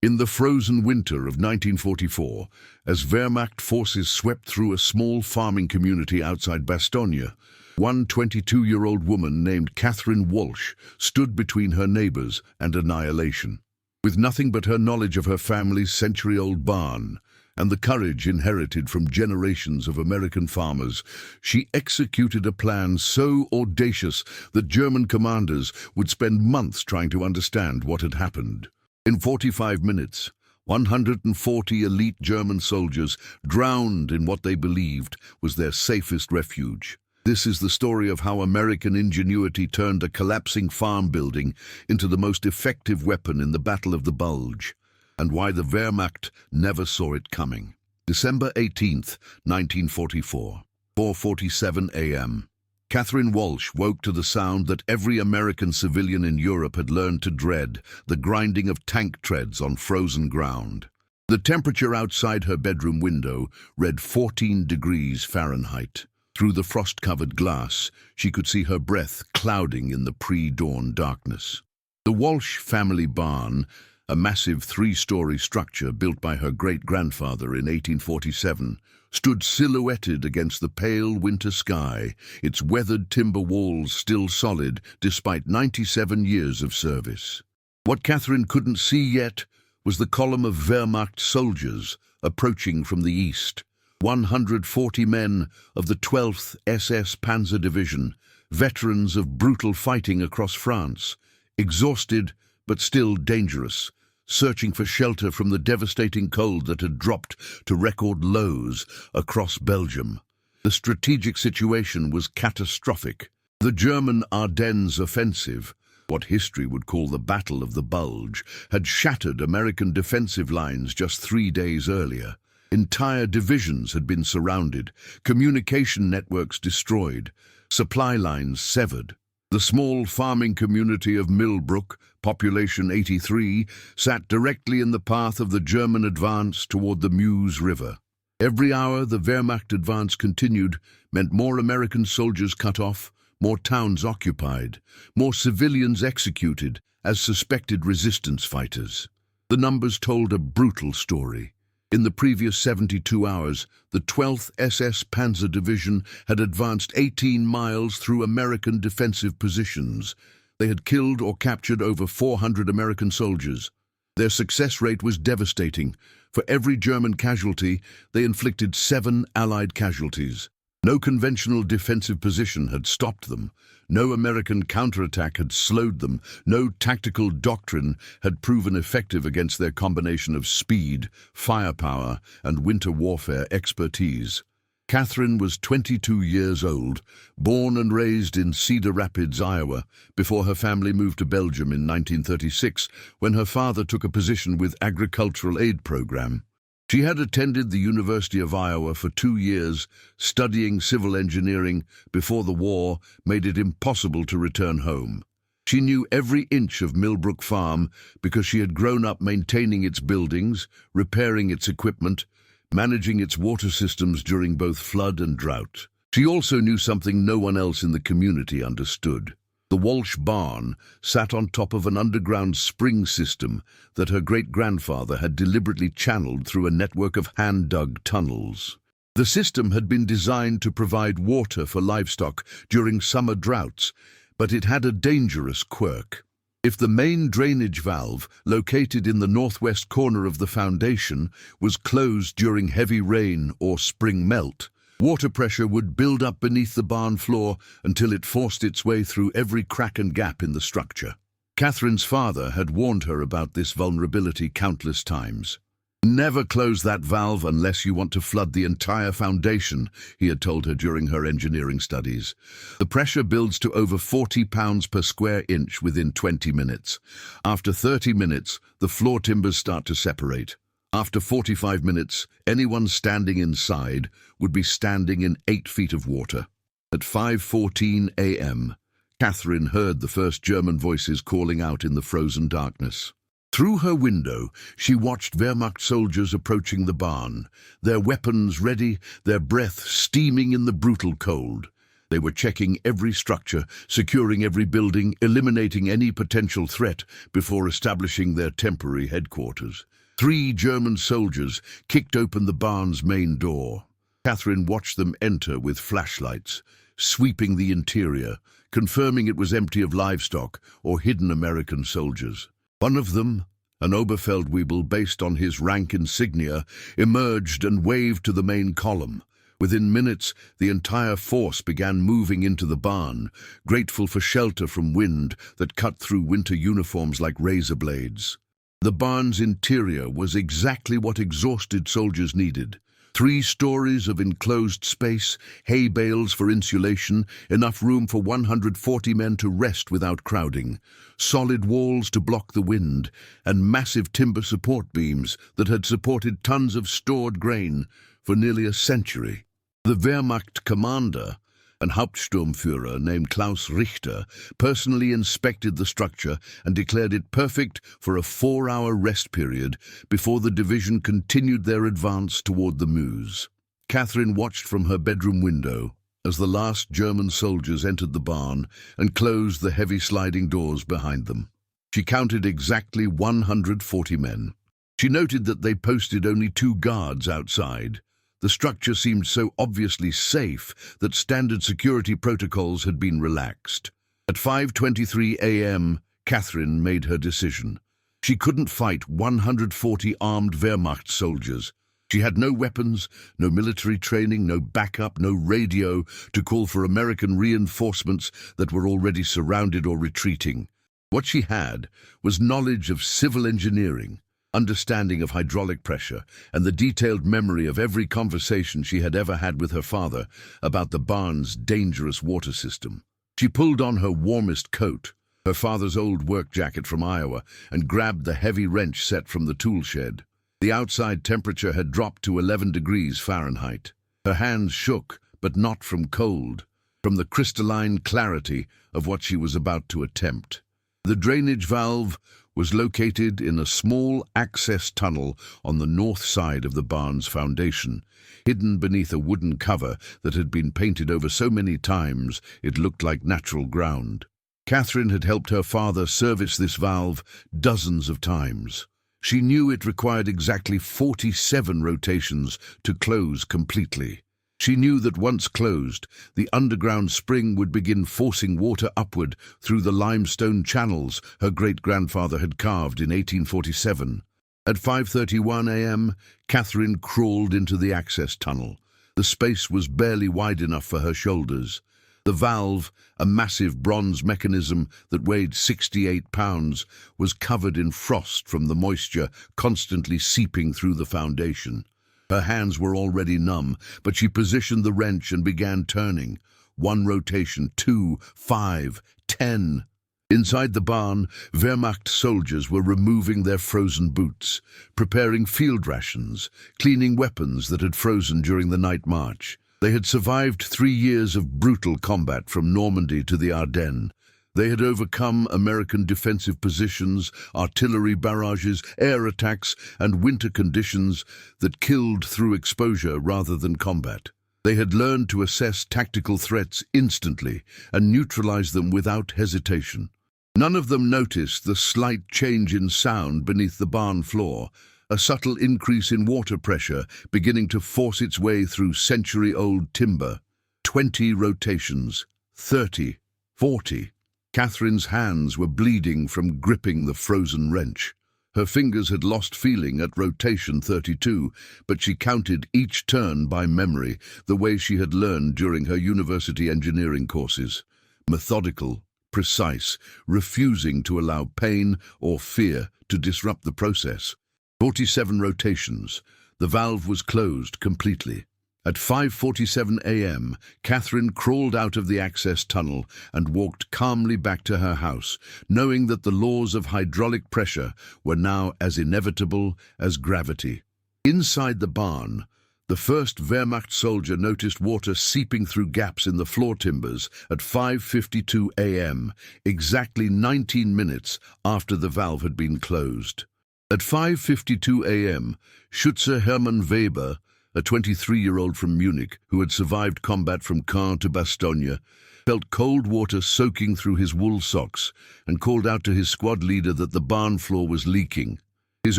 In the frozen winter of 1944, as Wehrmacht forces swept through a small farming community outside Bastogne, one 22-year-old woman named Catherine Walsh stood between her neighbors and annihilation. With nothing but her knowledge of her family's century-old barn and the courage inherited from generations of American farmers, she executed a plan so audacious that German commanders would spend months trying to understand what had happened. In 45 minutes, 140 elite German soldiers drowned in what they believed was their safest refuge. This is the story of how American ingenuity turned a collapsing farm building into the most effective weapon in the Battle of the Bulge, and why the Wehrmacht never saw it coming. December 18th, 1944, 4:47 a.m. Catherine Walsh woke to the sound that every American civilian in Europe had learned to dread, the grinding of tank treads on frozen ground. The temperature outside her bedroom window read 14 degrees Fahrenheit. Through the frost-covered glass, she could see her breath clouding in the pre-dawn darkness. The Walsh family barn, a massive three-story structure built by her great-grandfather in 1847, stood silhouetted against the pale winter sky, its weathered timber walls still solid despite 97 years of service. What Catherine couldn't see yet was the column of Wehrmacht soldiers approaching from the east. 140 men of the 12th SS Panzer Division, veterans of brutal fighting across France, exhausted but still dangerous, searching for shelter from the devastating cold that had dropped to record lows across Belgium. The strategic situation was catastrophic. The German Ardennes offensive, what history would call the Battle of the Bulge, had shattered American defensive lines just 3 days earlier. Entire divisions had been surrounded, communication networks destroyed, supply lines severed. The small farming community of Millbrook, population 83, sat directly in the path of the German advance toward the Meuse River. Every hour the Wehrmacht advance continued meant more American soldiers cut off, more towns occupied, more civilians executed as suspected resistance fighters. The numbers told a brutal story. In the previous 72 hours, the 12th SS Panzer Division had advanced 18 miles through American defensive positions. They had killed or captured over 400 American soldiers. Their success rate was devastating. For every German casualty, they inflicted 7 Allied casualties. No conventional defensive position had stopped them. No American counterattack had slowed them. No tactical doctrine had proven effective against their combination of speed, firepower, and winter warfare expertise. Catherine was 22 years old, born and raised in Cedar Rapids, Iowa, before her family moved to Belgium in 1936, when her father took a position with Agricultural Aid Program. She had attended the University of Iowa for 2 years, studying civil engineering before the war made it impossible to return home. She knew every inch of Millbrook Farm because she had grown up maintaining its buildings, repairing its equipment, managing its water systems during both flood and drought. She also knew something no one else in the community understood. The Walsh barn sat on top of an underground spring system that her great-grandfather had deliberately channeled through a network of hand-dug tunnels. The system had been designed to provide water for livestock during summer droughts, but it had a dangerous quirk. If the main drainage valve, located in the northwest corner of the foundation, was closed during heavy rain or spring melt, water pressure would build up beneath the barn floor until it forced its way through every crack and gap in the structure. Catherine's father had warned her about this vulnerability countless times. "Never close that valve unless you want to flood the entire foundation," he had told her during her engineering studies. The pressure builds to over 40 pounds per square inch within 20 minutes. After 30 minutes, the floor timbers start to separate. After 45 minutes, anyone standing inside would be standing in 8 feet of water. At 5:14 a.m., Catherine heard the first German voices calling out in the frozen darkness. Through her window, she watched Wehrmacht soldiers approaching the barn, their weapons ready, their breath steaming in the brutal cold. They were checking every structure, securing every building, eliminating any potential threat before establishing their temporary headquarters. 3 German soldiers kicked open the barn's main door. Catherine watched them enter with flashlights, sweeping the interior, confirming it was empty of livestock or hidden American soldiers. One of them, an Oberfeldwebel based on his rank insignia, emerged and waved to the main column. Within minutes, the entire force began moving into the barn, grateful for shelter from wind that cut through winter uniforms like razor blades. The barn's interior was exactly what exhausted soldiers needed. 3 stories of enclosed space, hay bales for insulation, enough room for 140 men to rest without crowding, solid walls to block the wind, and massive timber support beams that had supported tons of stored grain for nearly a century. The Wehrmacht commander, an Hauptsturmführer named Klaus Richter, personally inspected the structure and declared it perfect for a 4-hour rest period before the division continued their advance toward the Meuse. Catherine watched from her bedroom window as the last German soldiers entered the barn and closed the heavy sliding doors behind them. She counted exactly 140 men. She noted that they posted only 2 guards outside. The structure seemed so obviously safe that standard security protocols had been relaxed. At 5:23 a.m., Catherine made her decision. She couldn't fight 140 armed Wehrmacht soldiers. She had no weapons, no military training, no backup, no radio to call for American reinforcements that were already surrounded or retreating. What she had was knowledge of civil engineering, understanding of hydraulic pressure, and the detailed memory of every conversation she had ever had with her father about the barn's dangerous water system. She pulled on her warmest coat, her father's old work jacket from Iowa, and grabbed the heavy wrench set from the tool shed. The outside temperature had dropped to 11 degrees Fahrenheit. Her hands shook, but not from cold, from the crystalline clarity of what she was about to attempt. The drainage valve was located in a small access tunnel on the north side of the barn's foundation, hidden beneath a wooden cover that had been painted over so many times it looked like natural ground. Catherine had helped her father service this valve dozens of times. She knew it required exactly 47 rotations to close completely. She knew that once closed, the underground spring would begin forcing water upward through the limestone channels her great-grandfather had carved in 1847. At 5:31 a.m., Catherine crawled into the access tunnel. The space was barely wide enough for her shoulders. The valve, a massive bronze mechanism that weighed 68 pounds, was covered in frost from the moisture constantly seeping through the foundation. Her hands were already numb, but she positioned the wrench and began turning. 1 rotation, 2, 5, 10. Inside the barn, Wehrmacht soldiers were removing their frozen boots, preparing field rations, cleaning weapons that had frozen during the night march. They had survived 3 years of brutal combat from Normandy to the Ardennes. They had overcome American defensive positions, artillery barrages, air attacks, and winter conditions that killed through exposure rather than combat. They had learned to assess tactical threats instantly and neutralize them without hesitation. None of them noticed the slight change in sound beneath the barn floor, a subtle increase in water pressure beginning to force its way through century-old timber. 20 rotations, 30, 40. Catherine's hands were bleeding from gripping the frozen wrench. Her fingers had lost feeling at rotation 32, but she counted each turn by memory, the way she had learned during her university engineering courses. Methodical, precise, refusing to allow pain or fear to disrupt the process. 47 rotations. The valve was closed completely. At 5:47 a.m., Catherine crawled out of the access tunnel and walked calmly back to her house, knowing that the laws of hydraulic pressure were now as inevitable as gravity. Inside the barn, the first Wehrmacht soldier noticed water seeping through gaps in the floor timbers at 5:52 a.m., exactly 19 minutes after the valve had been closed. At 5:52 a.m., Schütze Hermann Weber, a 23-year-old from Munich who had survived combat from Caen to Bastogne, felt cold water soaking through his wool socks and called out to his squad leader that the barn floor was leaking. His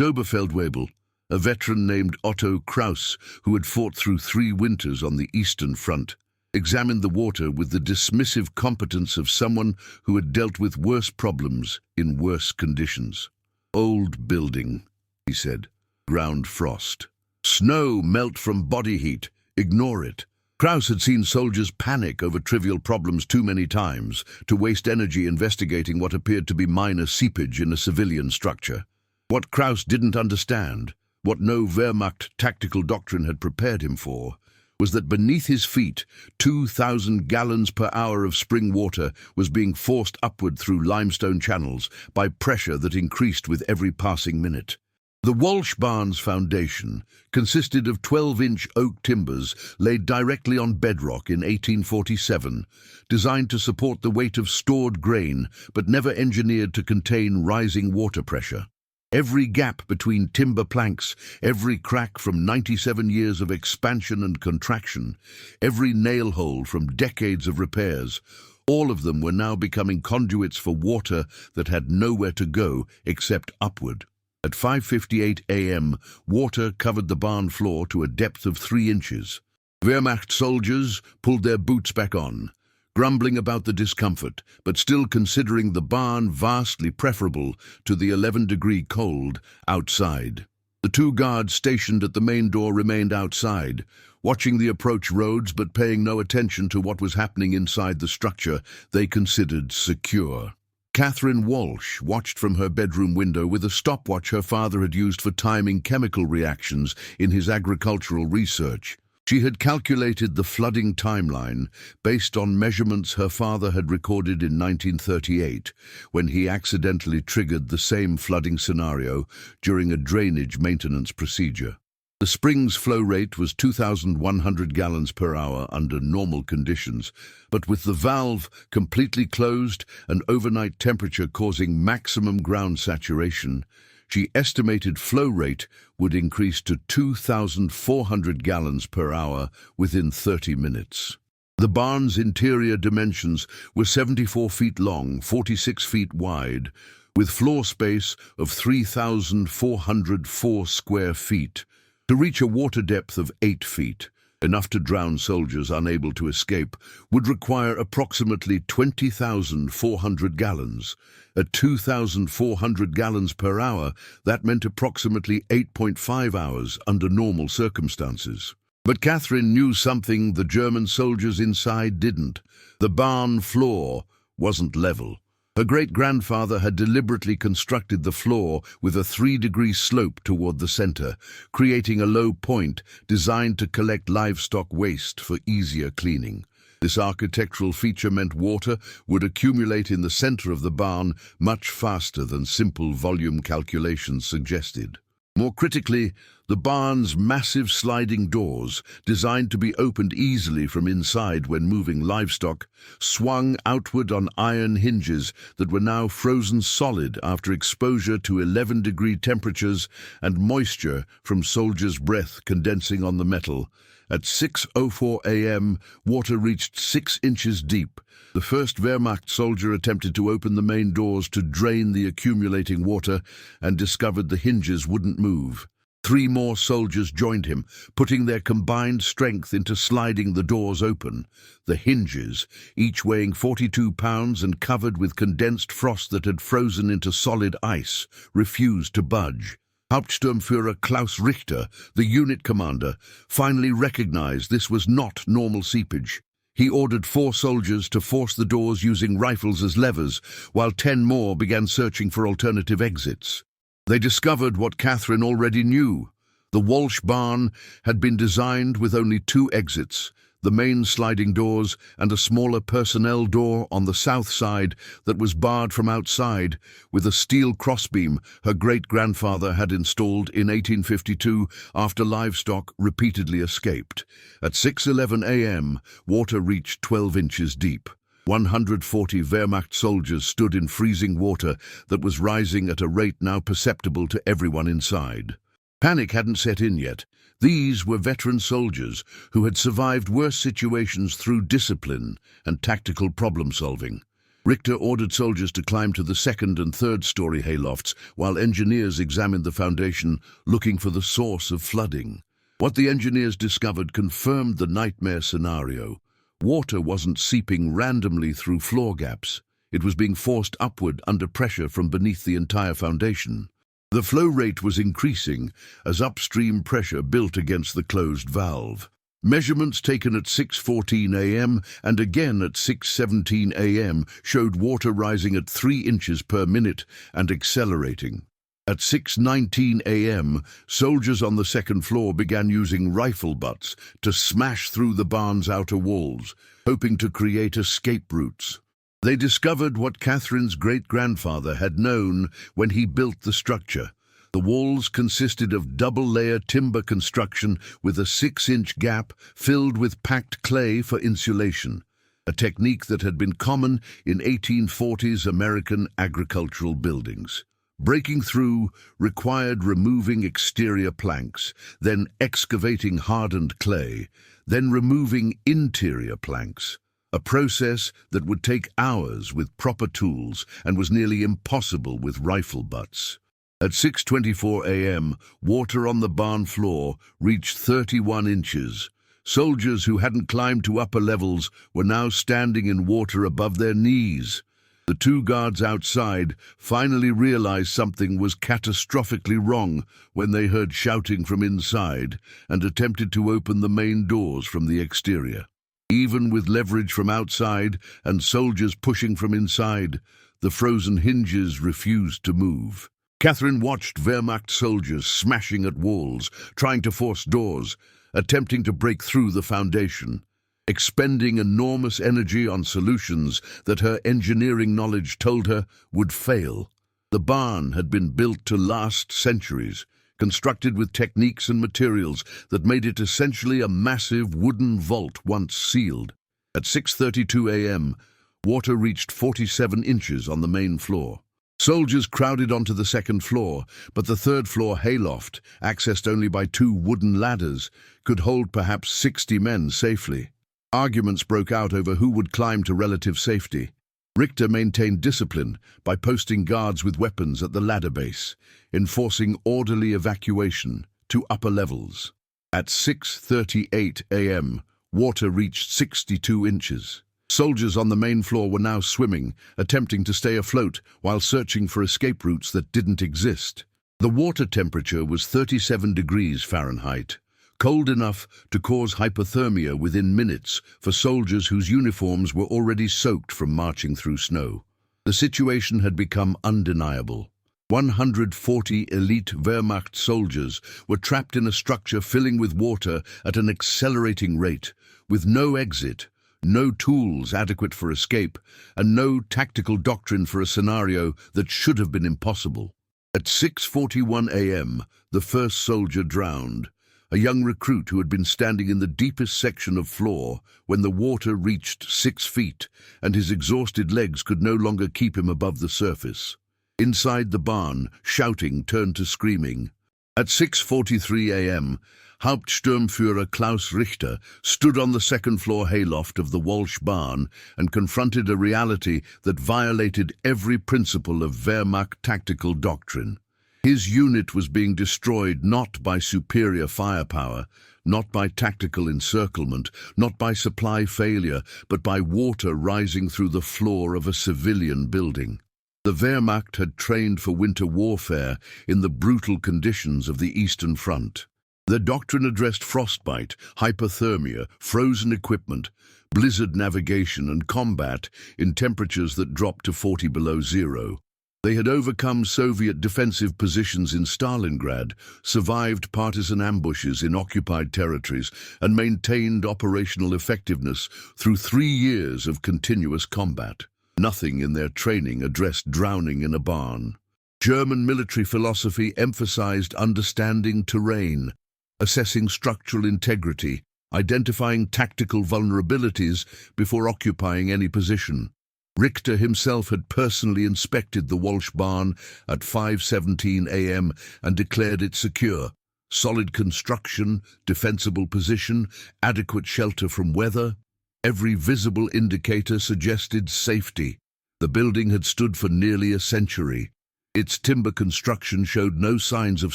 Oberfeldwebel, a veteran named Otto Kraus, who had fought through 3 winters on the Eastern Front, examined the water with the dismissive competence of someone who had dealt with worse problems in worse conditions. "Old building," he said. "Ground frost. Snow melt from body heat. Ignore it." Kraus had seen soldiers panic over trivial problems too many times to waste energy investigating what appeared to be minor seepage in a civilian structure. What Kraus didn't understand, what no Wehrmacht tactical doctrine had prepared him for, was that beneath his feet, 2,000 gallons per hour of spring water was being forced upward through limestone channels by pressure that increased with every passing minute. The Walsh barn's foundation consisted of 12-inch oak timbers laid directly on bedrock in 1847, designed to support the weight of stored grain but never engineered to contain rising water pressure. Every gap between timber planks, every crack from 97 years of expansion and contraction, every nail hole from decades of repairs, all of them were now becoming conduits for water that had nowhere to go except upward. At 5:58 a.m., water covered the barn floor to a depth of 3 inches. Wehrmacht soldiers pulled their boots back on, grumbling about the discomfort, but still considering the barn vastly preferable to the 11-degree cold outside. The 2 guards stationed at the main door remained outside, watching the approach roads but paying no attention to what was happening inside the structure they considered secure. Catherine Walsh watched from her bedroom window with a stopwatch her father had used for timing chemical reactions in his agricultural research. She had calculated the flooding timeline based on measurements her father had recorded in 1938, when he accidentally triggered the same flooding scenario during a drainage maintenance procedure. The spring's flow rate was 2,100 gallons per hour under normal conditions, but with the valve completely closed and overnight temperature causing maximum ground saturation, she estimated flow rate would increase to 2,400 gallons per hour within 30 minutes. The barn's interior dimensions were 74 feet long, 46 feet wide, with floor space of 3,404 square feet. To reach a water depth of 8 feet, enough to drown soldiers unable to escape, would require approximately 20,400 gallons. At 2,400 gallons per hour, that meant approximately 8.5 hours under normal circumstances. But Catherine knew something the German soldiers inside didn't. The barn floor wasn't level. Her great-grandfather had deliberately constructed the floor with a 3-degree slope toward the center, creating a low point designed to collect livestock waste for easier cleaning. This architectural feature meant water would accumulate in the center of the barn much faster than simple volume calculations suggested. More critically, the barn's massive sliding doors, designed to be opened easily from inside when moving livestock, swung outward on iron hinges that were now frozen solid after exposure to 11-degree temperatures and moisture from soldiers' breath condensing on the metal. At 6:04 a.m., water reached 6 inches deep. The first Wehrmacht soldier attempted to open the main doors to drain the accumulating water and discovered the hinges wouldn't move. 3 more soldiers joined him, putting their combined strength into sliding the doors open. The hinges, each weighing 42 pounds and covered with condensed frost that had frozen into solid ice, refused to budge. Hauptsturmführer Klaus Richter, the unit commander, finally recognized this was not normal seepage. He ordered 4 soldiers to force the doors using rifles as levers, while 10 more began searching for alternative exits. They discovered what Catherine already knew. The Walsh barn had been designed with only 2 exits, the main sliding doors and a smaller personnel door on the south side that was barred from outside with a steel crossbeam her great-grandfather had installed in 1852 after livestock repeatedly escaped. At 6:11 a.m., water reached 12 inches deep. 140 Wehrmacht soldiers stood in freezing water that was rising at a rate now perceptible to everyone inside. Panic hadn't set in yet. These were veteran soldiers who had survived worse situations through discipline and tactical problem-solving. Richter ordered soldiers to climb to the second and third-story haylofts while engineers examined the foundation, looking for the source of flooding. What the engineers discovered confirmed the nightmare scenario. Water wasn't seeping randomly through floor gaps. It was being forced upward under pressure from beneath the entire foundation. The flow rate was increasing as upstream pressure built against the closed valve. Measurements taken at 6:14 a.m. and again at 6:17 a.m. showed water rising at 3 inches per minute and accelerating. At 6:19 a.m., soldiers on the second floor began using rifle butts to smash through the barn's outer walls, hoping to create escape routes. They discovered what Catherine's great-grandfather had known when he built the structure. The walls consisted of double-layer timber construction with a 6-inch gap filled with packed clay for insulation, a technique that had been common in 1840s American agricultural buildings. Breaking through required removing exterior planks, then excavating hardened clay, then removing interior planks, a process that would take hours with proper tools and was nearly impossible with rifle butts. At 6:24 a.m., water on the barn floor reached 31 inches. Soldiers who hadn't climbed to upper levels were now standing in water above their knees. The 2 guards outside finally realized something was catastrophically wrong when they heard shouting from inside and attempted to open the main doors from the exterior. Even with leverage from outside and soldiers pushing from inside, the frozen hinges refused to move. Catherine watched Wehrmacht soldiers smashing at walls, trying to force doors, attempting to break through the foundation, expending enormous energy on solutions that her engineering knowledge told her would fail. The barn had been built to last centuries, constructed with techniques and materials that made it essentially a massive wooden vault once sealed. At 6:32 a.m., water reached 47 inches on the main floor. Soldiers crowded onto the second floor, but the third-floor hayloft, accessed only by 2 wooden ladders, could hold perhaps 60 men safely. Arguments broke out over who would climb to relative safety. Richter maintained discipline by posting guards with weapons at the ladder base, enforcing orderly evacuation to upper levels. At 6:38 a.m., water reached 62 inches. Soldiers on the main floor were now swimming, attempting to stay afloat while searching for escape routes that didn't exist. The water temperature was 37 degrees Fahrenheit, cold enough to cause hypothermia within minutes for soldiers whose uniforms were already soaked from marching through snow. The situation had become undeniable. 140 elite Wehrmacht soldiers were trapped in a structure filling with water at an accelerating rate, with no exit, no tools adequate for escape, and no tactical doctrine for a scenario that should have been impossible. At 6:41 a.m., the first soldier drowned, a young recruit who had been standing in the deepest section of floor when the water reached 6 feet and his exhausted legs could no longer keep him above the surface. Inside the barn, shouting turned to screaming. At 6:43 a.m., Hauptsturmführer Klaus Richter stood on the second-floor hayloft of the Walsh barn and confronted a reality that violated every principle of Wehrmacht tactical doctrine. His unit was being destroyed not by superior firepower, not by tactical encirclement, not by supply failure, but by water rising through the floor of a civilian building. The Wehrmacht had trained for winter warfare in the brutal conditions of the Eastern Front. Their doctrine addressed frostbite, hypothermia, frozen equipment, blizzard navigation and combat in temperatures that dropped to 40 below zero. They had overcome Soviet defensive positions in Stalingrad, survived partisan ambushes in occupied territories, and maintained operational effectiveness through 3 years of continuous combat. Nothing in their training addressed drowning in a barn. German military philosophy emphasized understanding terrain, assessing structural integrity, identifying tactical vulnerabilities before occupying any position. Richter himself had personally inspected the Walsh barn at 5:17 a.m. and declared it secure. Solid construction, defensible position, adequate shelter from weather. Every visible indicator suggested safety. The building had stood for nearly a century. Its timber construction showed no signs of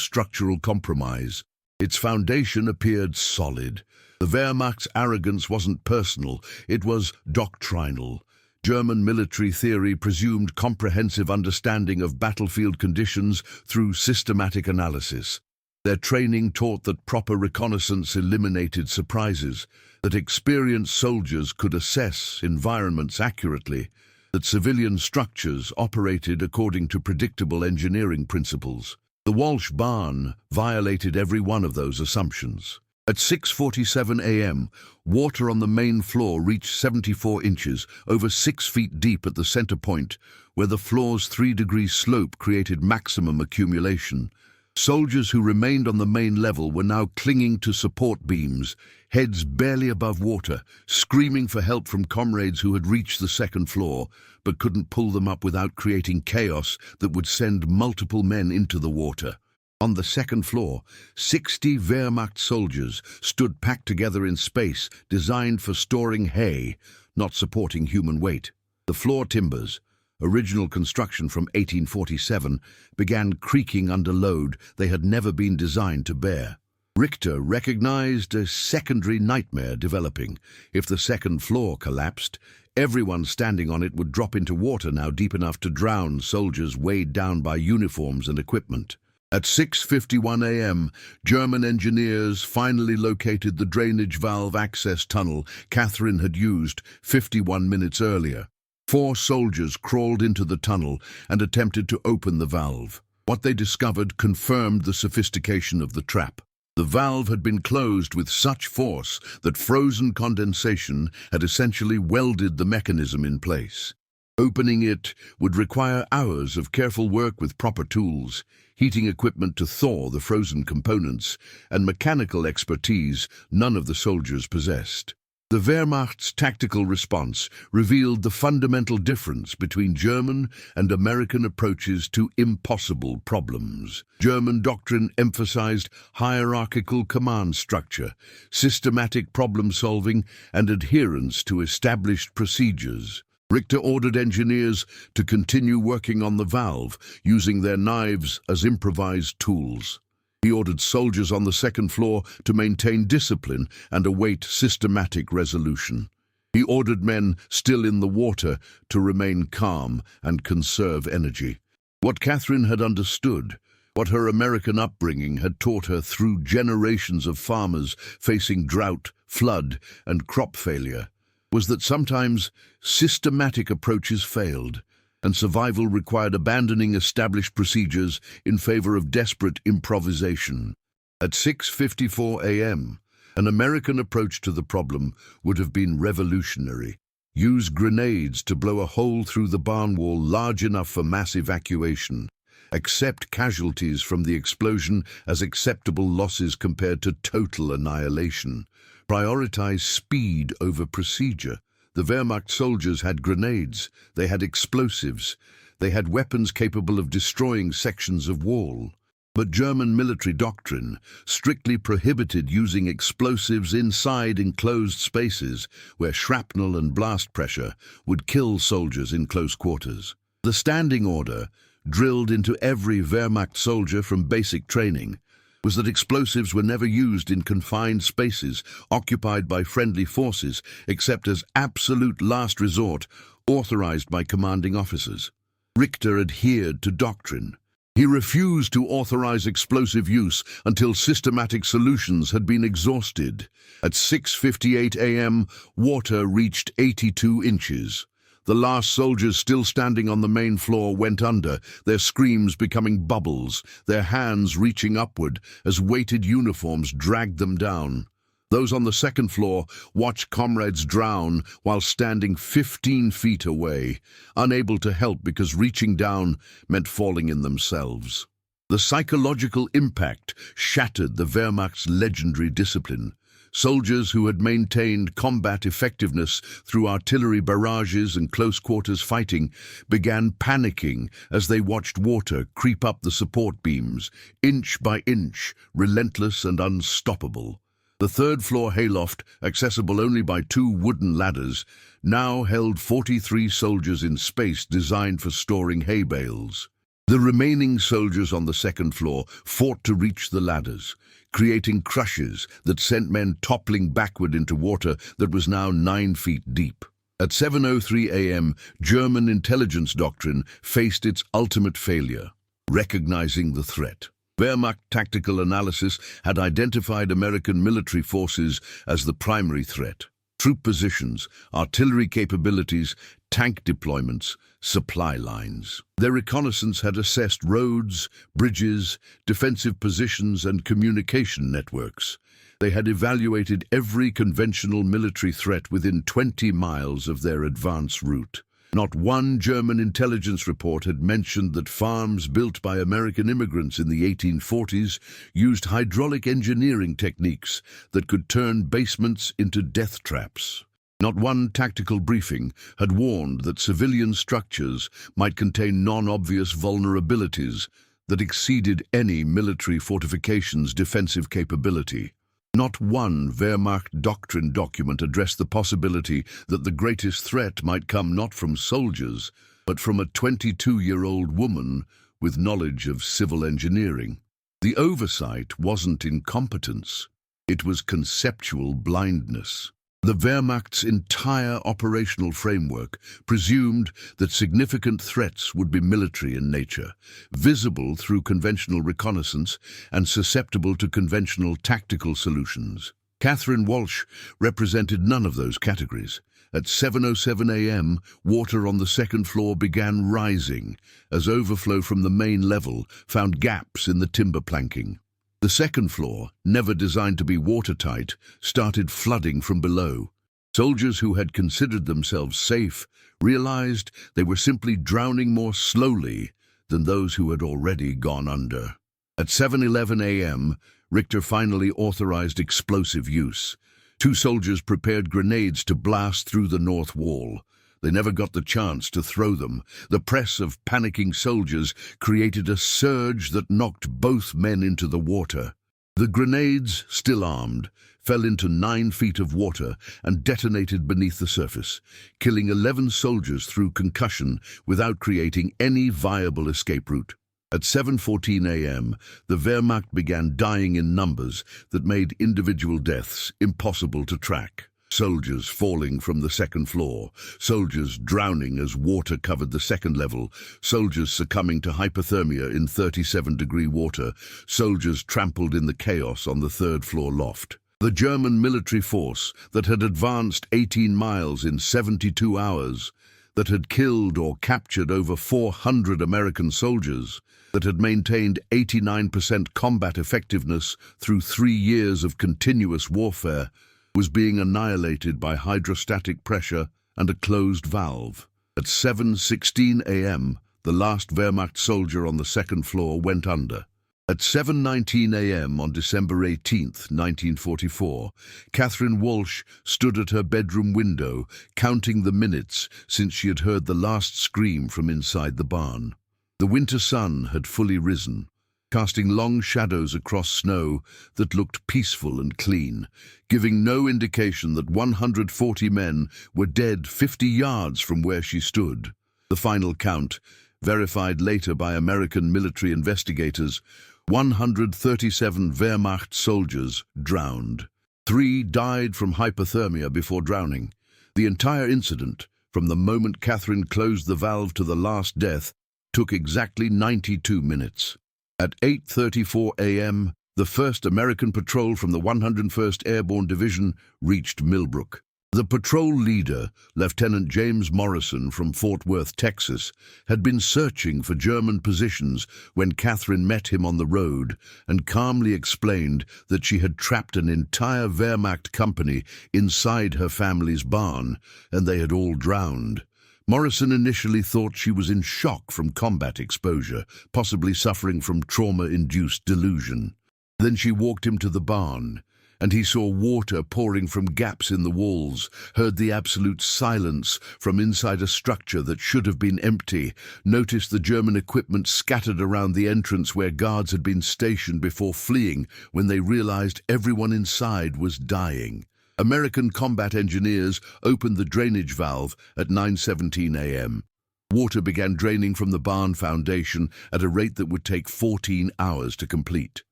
structural compromise. Its foundation appeared solid. The Wehrmacht's arrogance wasn't personal, it was doctrinal. German military theory presumed comprehensive understanding of battlefield conditions through systematic analysis. Their training taught that proper reconnaissance eliminated surprises, that experienced soldiers could assess environments accurately, that civilian structures operated according to predictable engineering principles. The Walsh barn violated every one of those assumptions. At 6:47 a.m., water on the main floor reached 74 inches, over 6 feet deep at the center point, where the floor's 3-degree slope created maximum accumulation. Soldiers who remained on the main level were now clinging to support beams, heads barely above water, screaming for help from comrades who had reached the second floor, but couldn't pull them up without creating chaos that would send multiple men into the water. On the second floor, 60 Wehrmacht soldiers stood packed together in space designed for storing hay, not supporting human weight. The floor timbers, original construction from 1847, began creaking under load they had never been designed to bear. Richter recognized a secondary nightmare developing. If the second floor collapsed, everyone standing on it would drop into water now deep enough to drown soldiers weighed down by uniforms and equipment. At 6:51 a.m., German engineers finally located the drainage valve access tunnel Catherine had used 51 minutes earlier. 4 soldiers crawled into the tunnel and attempted to open the valve. What they discovered confirmed the sophistication of the trap. The valve had been closed with such force that frozen condensation had essentially welded the mechanism in place. Opening it would require hours of careful work with proper tools, heating equipment to thaw the frozen components, and mechanical expertise none of the soldiers possessed. The Wehrmacht's tactical response revealed the fundamental difference between German and American approaches to impossible problems. German doctrine emphasized hierarchical command structure, systematic problem-solving, and adherence to established procedures. Richter ordered engineers to continue working on the valve, using their knives as improvised tools. He ordered soldiers on the second floor to maintain discipline and await systematic resolution. He ordered men still in the water to remain calm and conserve energy. What Catherine had understood, what her American upbringing had taught her through generations of farmers facing drought, flood, and crop failure, was that sometimes systematic approaches failed, and survival required abandoning established procedures in favor of desperate improvisation. At 6:54 a.m., an American approach to the problem would have been revolutionary. Use grenades to blow a hole through the barn wall large enough for mass evacuation. Accept casualties from the explosion as acceptable losses compared to total annihilation. Prioritize speed over procedure. The Wehrmacht soldiers had grenades, they had explosives, they had weapons capable of destroying sections of wall. But German military doctrine strictly prohibited using explosives inside enclosed spaces where shrapnel and blast pressure would kill soldiers in close quarters. The standing order, drilled into every Wehrmacht soldier from basic training, was that explosives were never used in confined spaces occupied by friendly forces except as absolute last resort authorized by commanding officers. Richter adhered to doctrine. He refused to authorize explosive use until systematic solutions had been exhausted. At 6:58 a.m., water reached 82 inches. The last soldiers still standing on the main floor went under, their screams becoming bubbles, their hands reaching upward as weighted uniforms dragged them down. Those on the second floor watched comrades drown while standing 15 feet away, unable to help because reaching down meant falling in themselves. The psychological impact shattered the Wehrmacht's legendary discipline. Soldiers who had maintained combat effectiveness through artillery barrages and close-quarters fighting began panicking as they watched water creep up the support beams, inch by inch, relentless and unstoppable. The third-floor hayloft, accessible only by two wooden ladders, now held 43 soldiers in space designed for storing hay bales. The remaining soldiers on the second floor fought to reach the ladders, creating crushes that sent men toppling backward into water that was now 9 feet deep. At 7:03 a.m., German intelligence doctrine faced its ultimate failure, recognizing the threat. Wehrmacht tactical analysis had identified American military forces as the primary threat. Troop positions, artillery capabilities, tank deployments, supply lines. Their reconnaissance had assessed roads, bridges, defensive positions, and communication networks. They had evaluated every conventional military threat within 20 miles of their advance route. Not one German intelligence report had mentioned that farms built by American immigrants in the 1840s used hydraulic engineering techniques that could turn basements into death traps. Not one tactical briefing had warned that civilian structures might contain non-obvious vulnerabilities that exceeded any military fortification's defensive capability. Not one Wehrmacht doctrine document addressed the possibility that the greatest threat might come not from soldiers, but from a 22-year-old woman with knowledge of civil engineering. The oversight wasn't incompetence, it was conceptual blindness. The Wehrmacht's entire operational framework presumed that significant threats would be military in nature, visible through conventional reconnaissance and susceptible to conventional tactical solutions. Catherine Walsh represented none of those categories. At 7:07 a.m., water on the second floor began rising as overflow from the main level found gaps in the timber planking. The second floor, never designed to be watertight, started flooding from below. Soldiers who had considered themselves safe realized they were simply drowning more slowly than those who had already gone under. At 7:11 a.m., Richter finally authorized explosive use. 2 soldiers prepared grenades to blast through the north wall. They never got the chance to throw them. The press of panicking soldiers created a surge that knocked both men into the water. The grenades, still armed, fell into 9 feet of water and detonated beneath the surface, killing 11 soldiers through concussion without creating any viable escape route. At 7:14 a.m., the Wehrmacht began dying in numbers that made individual deaths impossible to track. Soldiers falling from the second floor, soldiers drowning as water covered the second level, soldiers succumbing to hypothermia in 37-degree water, soldiers trampled in the chaos on the third-floor loft. The German military force that had advanced 18 miles in 72 hours, that had killed or captured over 400 American soldiers, that had maintained 89% combat effectiveness through 3 years of continuous warfare, was being annihilated by hydrostatic pressure and a closed valve. At 7:16 a.m., the last Wehrmacht soldier on the second floor went under. At 7:19 a.m. on December 18, 1944, Catherine Walsh stood at her bedroom window, counting the minutes since she had heard the last scream from inside the barn. The winter sun had fully risen, casting long shadows across snow that looked peaceful and clean, giving no indication that 140 men were dead 50 yards from where she stood. The final count, verified later by American military investigators, 137 Wehrmacht soldiers drowned. 3 died from hypothermia before drowning. The entire incident, from the moment Catherine closed the valve to the last death, took exactly 92 minutes. At 8:34 a.m., the first American patrol from the 101st Airborne Division reached Millbrook. The patrol leader, Lieutenant James Morrison from Fort Worth, Texas, had been searching for German positions when Catherine met him on the road and calmly explained that she had trapped an entire Wehrmacht company inside her family's barn and they had all drowned. Morrison initially thought she was in shock from combat exposure, possibly suffering from trauma-induced delusion. Then she walked him to the barn, and he saw water pouring from gaps in the walls, heard the absolute silence from inside a structure that should have been empty, noticed the German equipment scattered around the entrance where guards had been stationed before fleeing when they realized everyone inside was dying. American combat engineers opened the drainage valve at 9:17 a.m. Water began draining from the barn foundation at a rate that would take 14 hours to complete.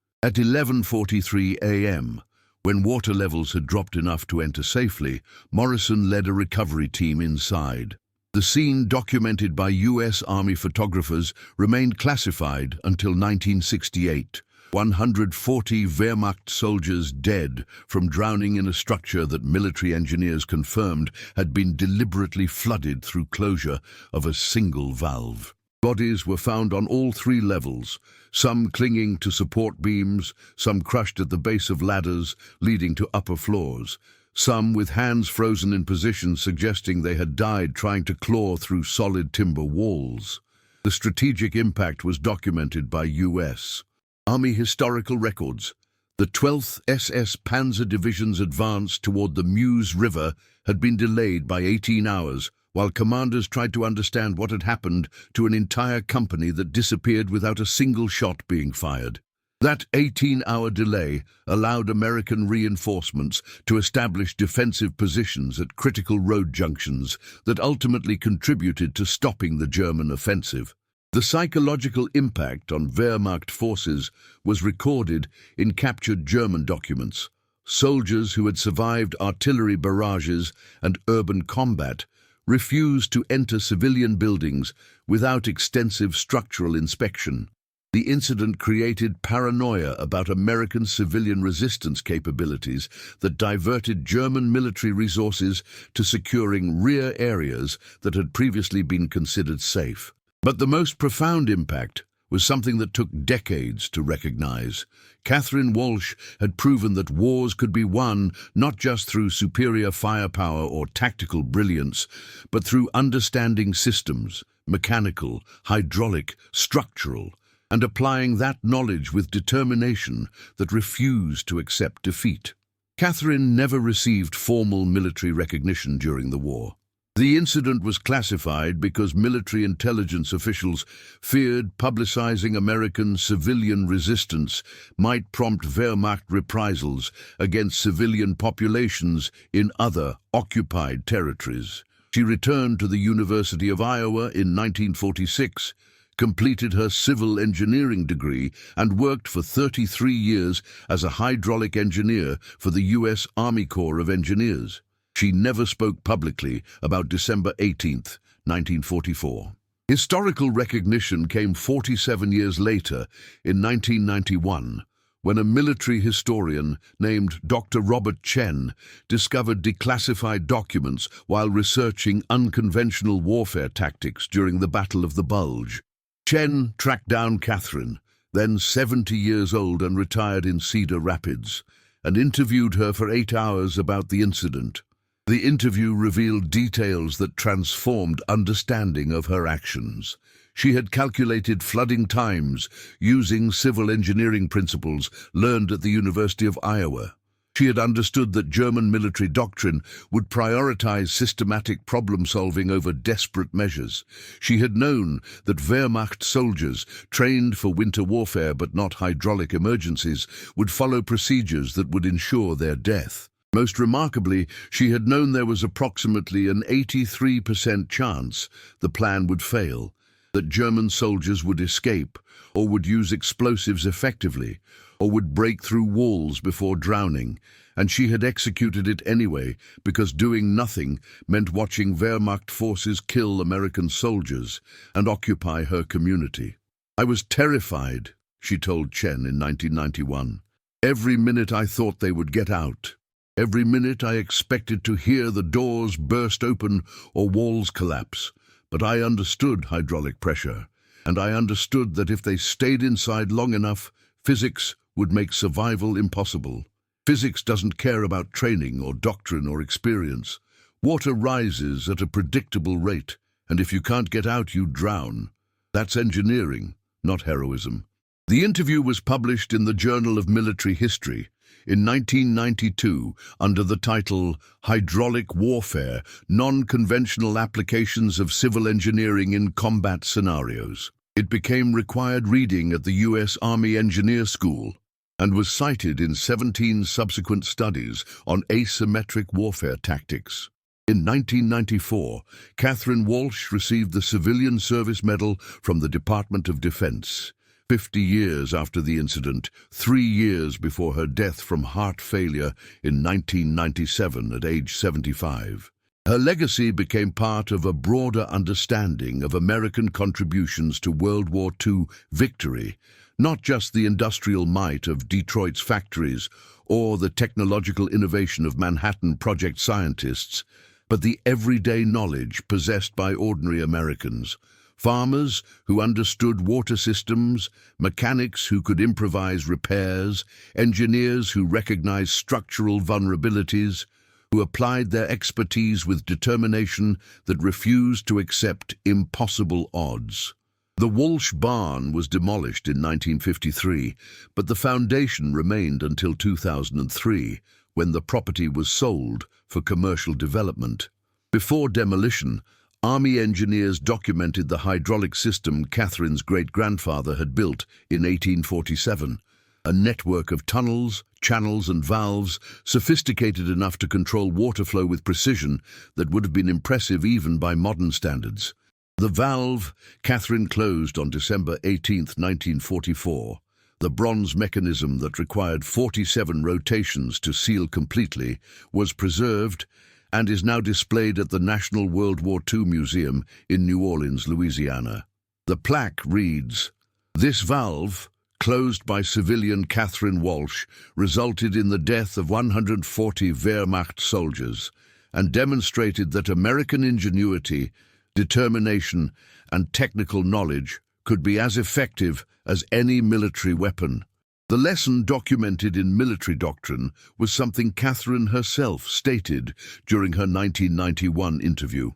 At 11:43 a.m., when water levels had dropped enough to enter safely, Morrison led a recovery team inside. The scene, documented by U.S. Army photographers, remained classified until 1968. 140 Wehrmacht soldiers dead from drowning in a structure that military engineers confirmed had been deliberately flooded through closure of a single valve. Bodies were found on all 3 levels, some clinging to support beams, some crushed at the base of ladders leading to upper floors, some with hands frozen in position suggesting they had died trying to claw through solid timber walls. The strategic impact was documented by U.S. Army historical records. The 12th SS Panzer Division's advance toward the Meuse River had been delayed by 18 hours, while commanders tried to understand what had happened to an entire company that disappeared without a single shot being fired. That 18-hour delay allowed American reinforcements to establish defensive positions at critical road junctions that ultimately contributed to stopping the German offensive. The psychological impact on Wehrmacht forces was recorded in captured German documents. Soldiers who had survived artillery barrages and urban combat refused to enter civilian buildings without extensive structural inspection. The incident created paranoia about American civilian resistance capabilities that diverted German military resources to securing rear areas that had previously been considered safe. But the most profound impact was something that took decades to recognize. Catherine Walsh had proven that wars could be won not just through superior firepower or tactical brilliance, but through understanding systems, mechanical, hydraulic, structural, and applying that knowledge with determination that refused to accept defeat. Catherine never received formal military recognition during the war. The incident was classified because military intelligence officials feared publicizing American civilian resistance might prompt Wehrmacht reprisals against civilian populations in other occupied territories. She returned to the University of Iowa in 1946, completed her civil engineering degree, and worked for 33 years as a hydraulic engineer for the U.S. Army Corps of Engineers. She never spoke publicly about December 18, 1944. Historical recognition came 47 years later, in 1991, when a military historian named Dr. Robert Chen discovered declassified documents while researching unconventional warfare tactics during the Battle of the Bulge. Chen tracked down Catherine, then 70 years old and retired in Cedar Rapids, and interviewed her for 8 hours about the incident. The interview revealed details that transformed understanding of her actions. She had calculated flooding times using civil engineering principles learned at the University of Iowa. She had understood that German military doctrine would prioritize systematic problem-solving over desperate measures. She had known that Wehrmacht soldiers, trained for winter warfare but not hydraulic emergencies, would follow procedures that would ensure their death. Most remarkably, she had known there was approximately an 83% chance the plan would fail, that German soldiers would escape, or would use explosives effectively, or would break through walls before drowning, and she had executed it anyway because doing nothing meant watching Wehrmacht forces kill American soldiers and occupy her community. "I was terrified," she told Chen in 1991. "Every minute I thought they would get out. Every minute I expected to hear the doors burst open or walls collapse, but I understood hydraulic pressure, and I understood that if they stayed inside long enough, physics would make survival impossible. Physics doesn't care about training or doctrine or experience. Water rises at a predictable rate, and if you can't get out, you drown. That's engineering, not heroism." The interview was published in the Journal of Military History. In 1992, under the title Hydraulic Warfare, Non-Conventional Applications of Civil Engineering in Combat Scenarios, it became required reading at the U.S. Army Engineer School and was cited in 17 subsequent studies on asymmetric warfare tactics. In 1994, Catherine Walsh received the Civilian Service Medal from the Department of Defense. 50 years after the incident, 3 years before her death from heart failure in 1997 at age 75. Her legacy became part of a broader understanding of American contributions to World War II victory, not just the industrial might of Detroit's factories or the technological innovation of Manhattan Project scientists, but the everyday knowledge possessed by ordinary Americans. Farmers who understood water systems, mechanics who could improvise repairs, engineers who recognized structural vulnerabilities, who applied their expertise with determination that refused to accept impossible odds. The Walsh barn was demolished in 1953, but the foundation remained until 2003, when the property was sold for commercial development. Before demolition, Army engineers documented the hydraulic system Catherine's great-grandfather had built in 1847, a network of tunnels, channels and valves sophisticated enough to control water flow with precision that would have been impressive even by modern standards. The valve Catherine closed on December 18, 1944. The bronze mechanism that required 47 rotations to seal completely was preserved and is now displayed at the National World War II Museum in New Orleans, Louisiana. The plaque reads, "This valve, closed by civilian Catherine Walsh, resulted in the death of 140 Wehrmacht soldiers and demonstrated that American ingenuity, determination, and technical knowledge could be as effective as any military weapon." The lesson documented in military doctrine was something Catherine herself stated during her 1991 interview.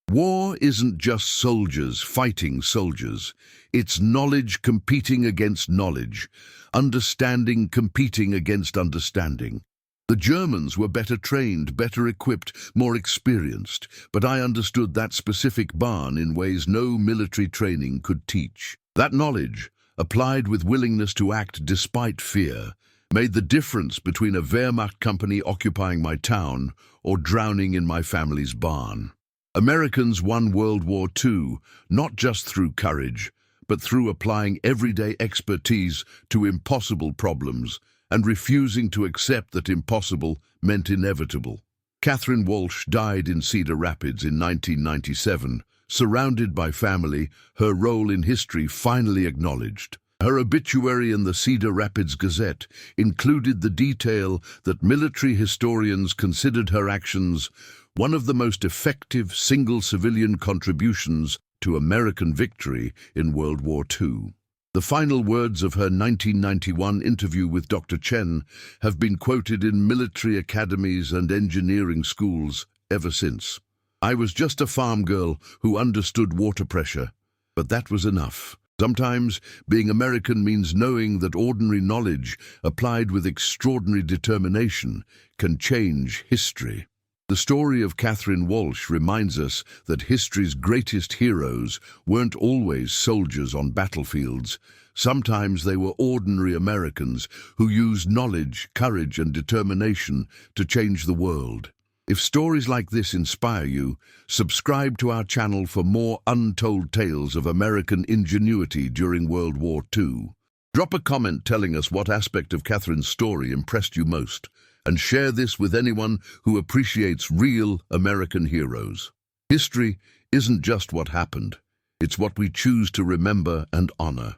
"War isn't just soldiers fighting soldiers. It's knowledge competing against knowledge, understanding competing against understanding. The Germans were better trained, better equipped, more experienced, but I understood that specific barn in ways no military training could teach. That knowledge, applied with willingness to act despite fear, made the difference between a Wehrmacht company occupying my town or drowning in my family's barn." Americans won World War II not just through courage, but through applying everyday expertise to impossible problems and refusing to accept that impossible meant inevitable. Catherine Walsh died in Cedar Rapids in 1997, surrounded by family, her role in history finally acknowledged. Her obituary in the Cedar Rapids Gazette included the detail that military historians considered her actions one of the most effective single civilian contributions to American victory in World War II. The final words of her 1991 interview with Dr. Chen have been quoted in military academies and engineering schools ever since. "I was just a farm girl who understood water pressure, but that was enough." Sometimes being American means knowing that ordinary knowledge, applied with extraordinary determination, can change history. The story of Catherine Walsh reminds us that history's greatest heroes weren't always soldiers on battlefields. Sometimes they were ordinary Americans who used knowledge, courage, and determination to change the world. If stories like this inspire you, subscribe to our channel for more untold tales of American ingenuity during World War II. Drop a comment telling us what aspect of Catherine's story impressed you most, and share this with anyone who appreciates real American heroes. History isn't just what happened, it's what we choose to remember and honor.